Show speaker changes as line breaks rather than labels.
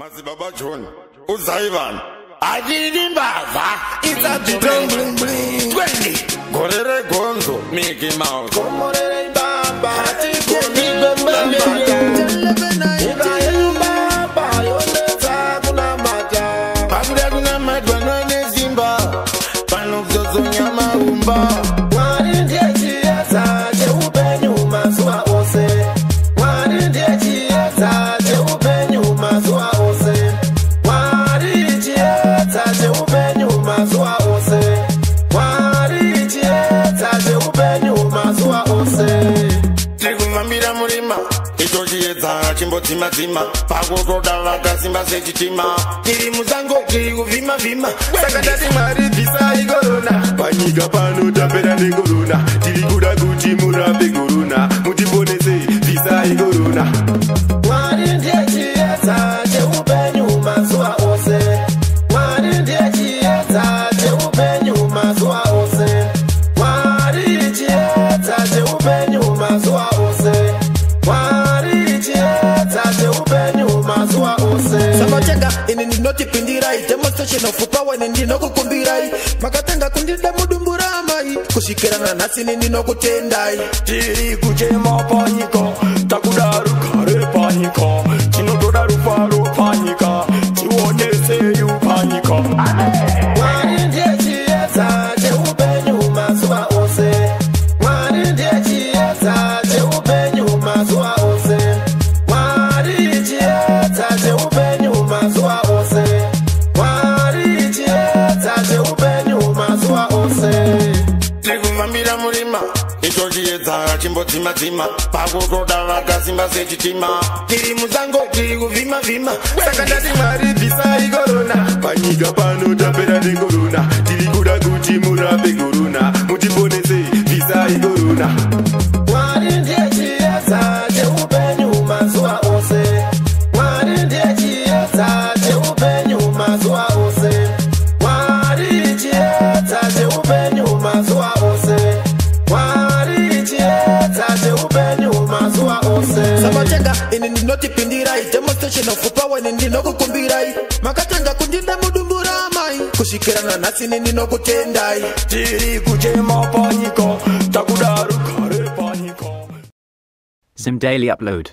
Masibaba John, Uzaivan, Adidimbava, it's a bling bling bling. 20, Gorere Gonzo, Mickey Mouse, Gorere Baba, Chimbotima tima, pago roda laga simba sechitima. Kiri muzango kiri uvima vima. Sakadati mari visa igorona. Paniga pano tapera negorona. Tiri kuda guti murabe gorona. Mutibonese visa igorona. Wari ndiye chiesa che upenyu mazua ose. Wari ndiye chiesa che upenyu mazua ose. Wari chiesa che upenyu mazua ose. Samachanga inini noti pindirai. Demonstration of power inini no kukumbirai. Makatenga kundida mudumburamai. Kushikirana nasi inini no kutendai. Tiri kujema panika. Takudaru kare panika. Chinotodaru faro panika. Chiwonese yu panika. Wani ndiye chiesa che upenyu mazua ose. Wani ndiye chiesa che upenyu mazua ose. Chimbotima tima, pago roda laga simba sechitima. Kiri muzango kiri uvima vima. Sakadati mari visa igorona. Paniga pano tapera negorona. Tiri kuda guti murabe gorona. Mutibonese visa igorona. Wari ndiye chiesa che upenyu mazua ose. Wari ndiye chiesa che upenyu mazua ose. Wari chiesa che upenyu mazua ose. Samachanga inini noti pindirai. Demonstration of power inini no kukumbirai. Makatanga kundinda mudumburamai. Kushikirana nasi inini no kutendai. Tiri kujema panika. Takudaru kare panika.
Zim Daily Upload.